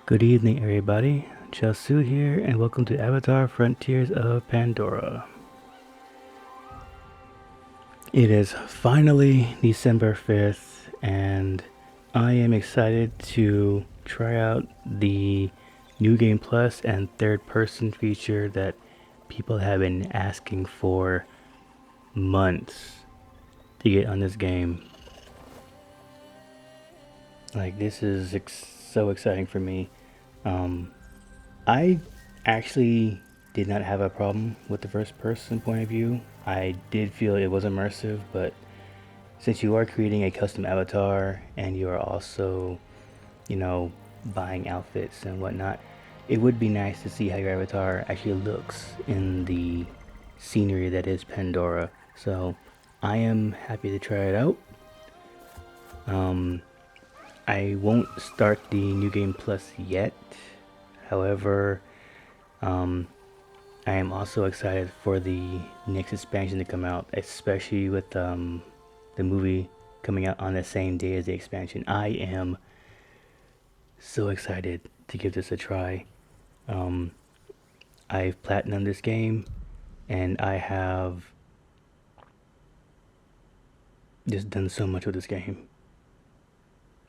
Good evening, everybody. Cheulsu here, and welcome to Avatar Frontiers of Pandora. It is finally December 5th, and I am excited to try out the New Game Plus and third person feature that people have been asking for months to get on this game. Like, this is so exciting for me. Um, I actually did not have a problem with the first person point of view. I did feel it was immersive, but since you are creating a custom avatar and you are also, you know, buying outfits and whatnot, it would be nice to see how your avatar actually looks in the scenery that is Pandora. So I am happy to try it out. Um, I won't start the New Game Plus yet. However, um, I am also excited for the next expansion to come out, especially with the movie coming out on the same day as the expansion. I am so excited to give this a try. Um, I've platinumed this game, and I have just done so much with this game.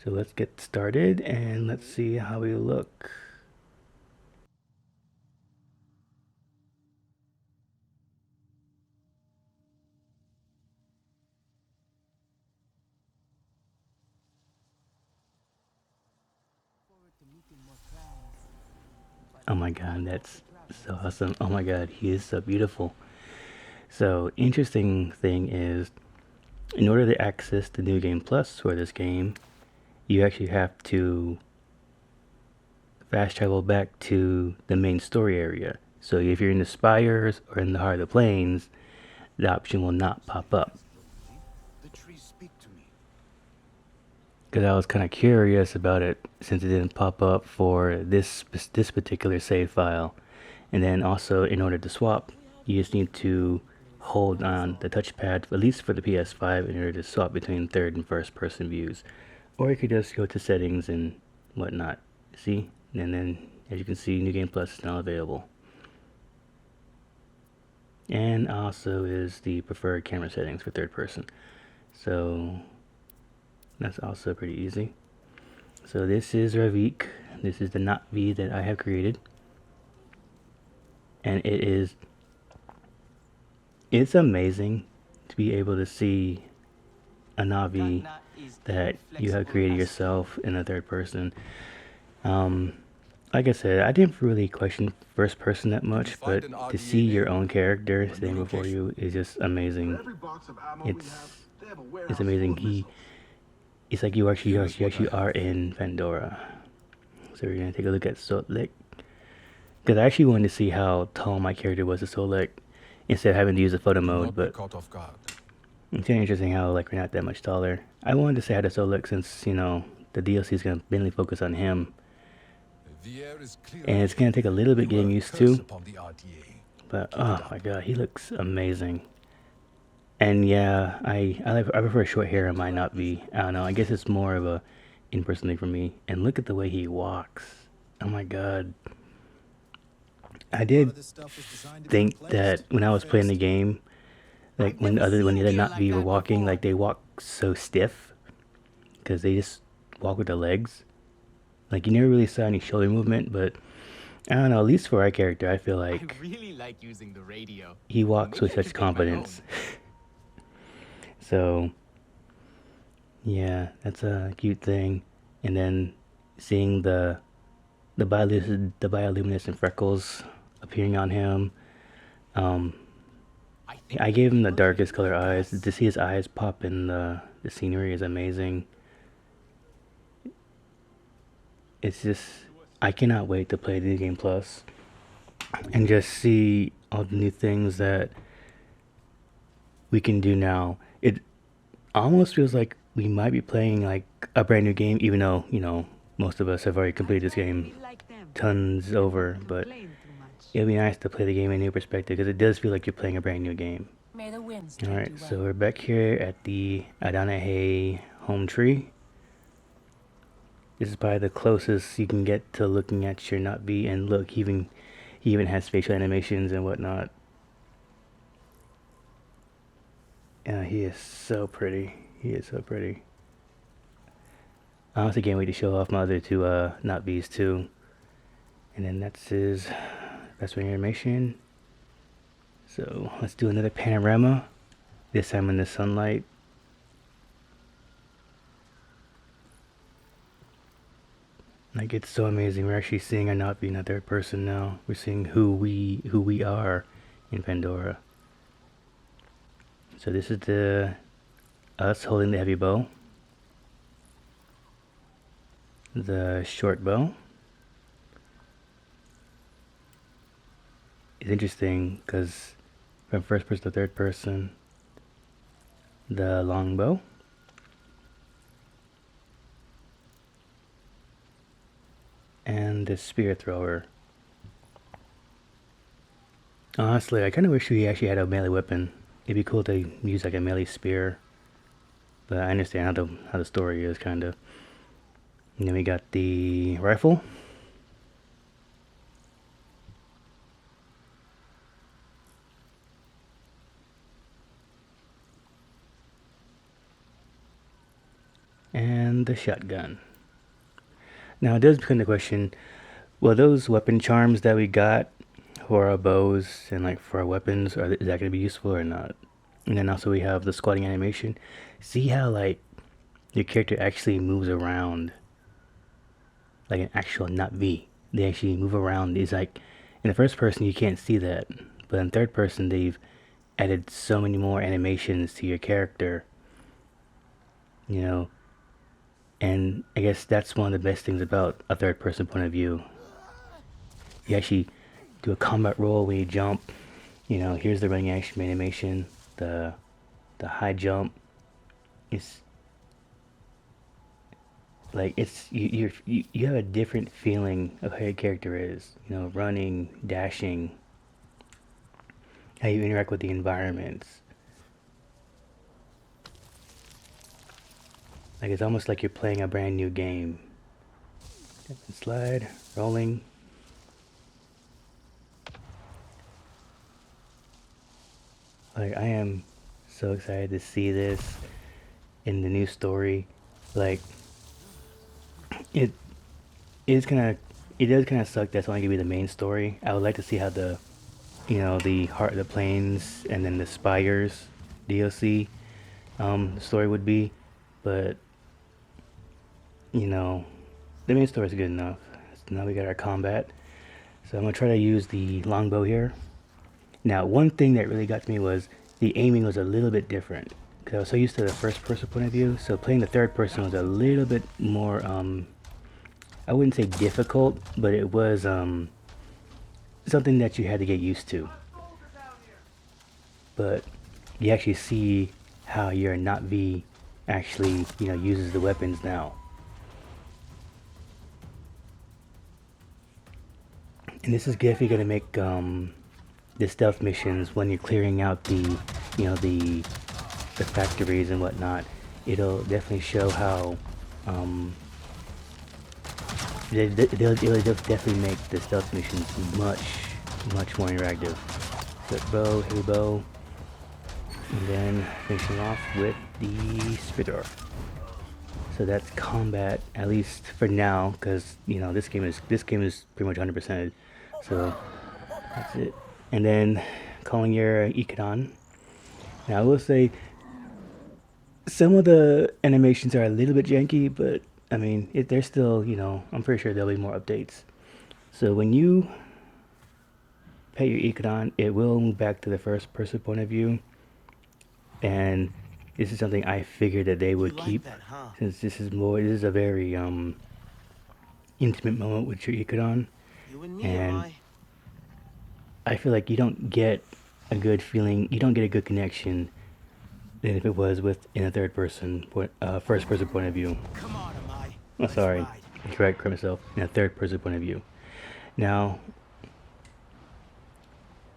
So let's get started and let's see how we look. Oh my god, that's so awesome. Oh my god, he is so beautiful. So, interesting thing is, in order to access the New Game Plus for this game, you actually have to fast travel back to the main story area. So if you're in the Spires or in the Heart of the Plains, the option will not pop up. Because I was kind of curious about it since it didn't pop up for this particular save file. And then also, in order to swap, you just need to hold on the touchpad, at least for the PS5, in order to swap between third and first person views. Or you could just go to settings and whatnot. See? And then, as you can see, New Game Plus is now available. And also is the preferred camera settings for third person. So that's also pretty easy. So this is Ravik. This is the not V that I have created. And it's amazing to be able to see a Navi that you have created yourself in a third person. Um, like I said, I didn't really question first person that much, but to see your own character standing before you is just amazing. It's it's amazing. It's like you actually are in Pandora. So we're gonna take a look at Sotlek. Because I actually wanted to see how tall my character was to Solek instead of having to use the photo mode, but it's kind of interesting how like we're not that much taller. I wanted to say hi to Solek since, the DLC is gonna mainly focus on him. And it's gonna take a little bit getting used to. But oh my god, he looks amazing. And yeah, I prefer short hair and might not be. I don't know, I guess it's more of a in-person thing for me. And look at the way he walks. Oh my god. I did think that when I was playing the game, like when the other not be were walking, like they walk so stiff because they just walk with their legs. Like you never really saw any shoulder movement, but I don't know. At least for our character, I feel like he walks with such confidence. So yeah, that's a cute thing. And then seeing the bioluminescent freckles appearing on him. Um, I gave him the darkest color eyes. To see his eyes pop in the scenery is amazing. It's just I cannot wait to play the game plus and just see all the new things that we can do now. It almost feels like we might be playing like a brand new game, even though most of us have already completed this game tons over. But it'll be nice to play the game in a new perspective because it does feel like you're playing a brand new game. Alright, so we're back here at the Adanahe home tree. This is probably the closest you can get to looking at your not B. And look, he even has facial animations and whatnot. He is so pretty. He is so pretty. I honestly can't wait to show off my other two not B's too. And then that's his best way animation. So let's do another panorama. This time in the sunlight. Like, it's so amazing. We're actually seeing our not being a third person now. We're seeing who we are in Pandora. So this is the us holding the heavy bow, the short bow. It's interesting because from first person to third person, the long bow. And the spear thrower. Honestly, I kind of wish we actually had a melee weapon. It'd be cool to use like a melee spear. But I understand how the story is, kind of. And then we got the rifle. And the shotgun. Now it does become the question, well, those weapon charms that we got for our bows and like for our weapons, is that going to be useful or not? And then also we have the squatting animation. See how like your character actually moves around like an actual not V. They actually move around. It's like in the first person you can't see that, but in third person they've added so many more animations to your character. You know, and I guess that's one of the best things about a third person point of view. You actually do a combat roll when you jump. You know, here's the running action animation, the high jump. It's like you have a different feeling of how your character is. You know, running, dashing, how you interact with the environments. Like, it's almost like you're playing a brand new game. Slide, rolling. Like, I am so excited to see this in the new story. Like, it is kind of, it does kind of suck that's only gonna be the main story. I would like to see how the, you know, the Heart of the Plains and then the Spires DLC story would be, but you know, the main story is good enough. So now we got our combat. So I'm gonna try to use the longbow here. Now, one thing that really got to me was the aiming was a little bit different because I was so used to the first person point of view. So playing the third person was a little bit more, I wouldn't say difficult, but it was something that you had to get used to. But you actually see how your not V actually, you know, uses the weapons now. And this is definitely going to make the stealth missions when you're clearing out the, you know, the factories and whatnot. It'll definitely show how it'll definitely make the stealth missions much more interactive. So bow, heavy bow, and then finishing off with the spitter. So that's combat, at least for now, because you know this game is pretty much 100%. So that's it. And then calling your Ikanon. Now I will say some of the animations are a little bit janky, but I mean they're still, you know, I'm pretty sure there'll be more updates. So when you pay your Ikanon, it will move back to the first person point of view, and this is something I figured that they would keep, since this is a very intimate moment with your Ikanon, and I feel like you don't get a good feeling, you don't get a good connection than if it was with in a first person point of view. Oh, sorry, correct myself. In a third person point of view. Now,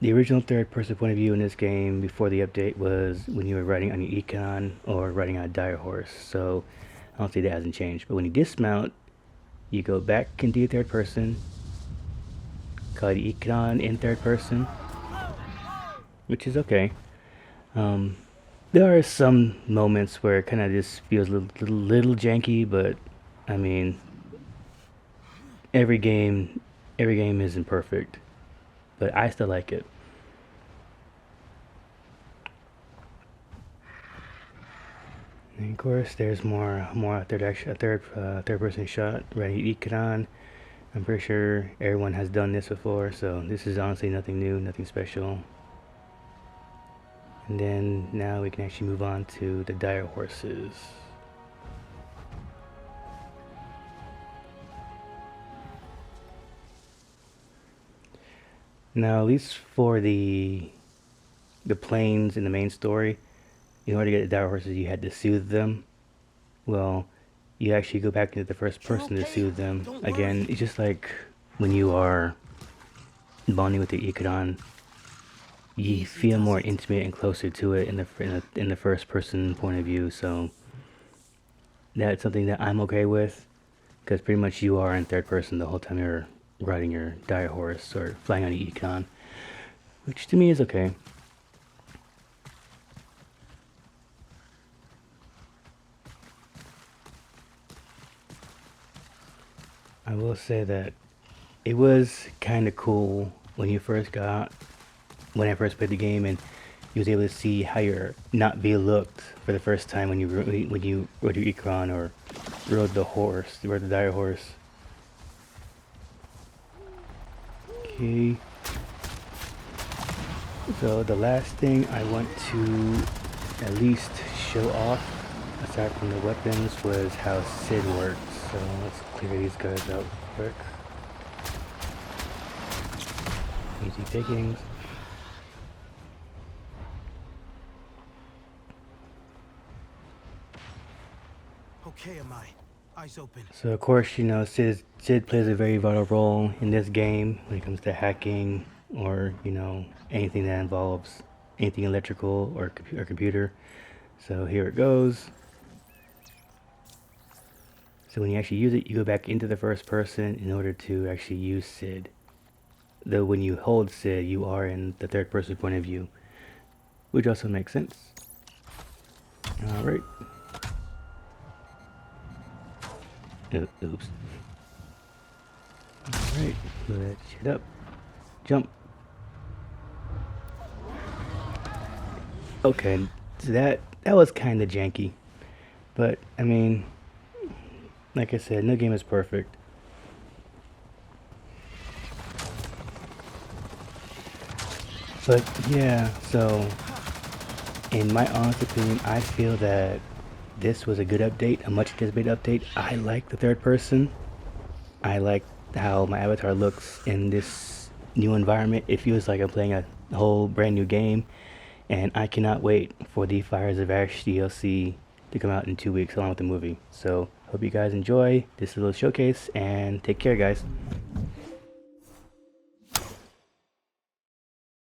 the original third person point of view in this game before the update was when you were riding on your Econ or riding on a dire horse. So I don't say that hasn't changed. But when you dismount, You go back into third person, call the icon in third person, which is okay. Um, there are some moments where it kind of just feels little janky, but I mean, every game, every game isn't perfect, but I still like it. And of course, there's more third person shot. Ready icon. I'm pretty sure everyone has done this before, so this is honestly nothing new, nothing special. And then now we can actually move on to the dire horses. Now, at least for the planes in the main story, in order to get the dire horses, you had to soothe them. Well, you actually go back into the first person to soothe them. Again, it's just like when you are bonding with the Icodon, you feel more intimate and closer to it in the first person point of view. So that's something that I'm okay with, because pretty much you are in third person the whole time you're riding your dire horse or flying on the Econ, which to me is okay. I will say that it was kind of cool when you first got when I first played the game and you was able to see how you're not be looked for the first time when you rode your Ecron or rode the dire horse. Okay. So the last thing I want to at least show off, aside from the weapons, was how Sid works. So let's clear these guys out quick. Easy pickings. Okay, am I? Eyes open. So of course, you know, Sid plays a very vital role in this game when it comes to hacking or, you know, anything that involves anything electrical or computer. So here it goes. So when you actually use it, you go back into the first person in order to actually use Sid. Though when you hold Sid, you are in the third person point of view, which also makes sense. Alright. Oops. Alright, blow that shit up. Jump. Okay, so that was kind of janky. But, I mean, like I said, no game is perfect. But, yeah, so, in my honest opinion, I feel that this was a good update, a much anticipated update. I like the third person. I like how my avatar looks in this new environment. It feels like I'm playing a whole brand new game. And I cannot wait for the Fires of Ash DLC to come out in 2 weeks along with the movie. So, hope you guys enjoy this little showcase and take care, guys.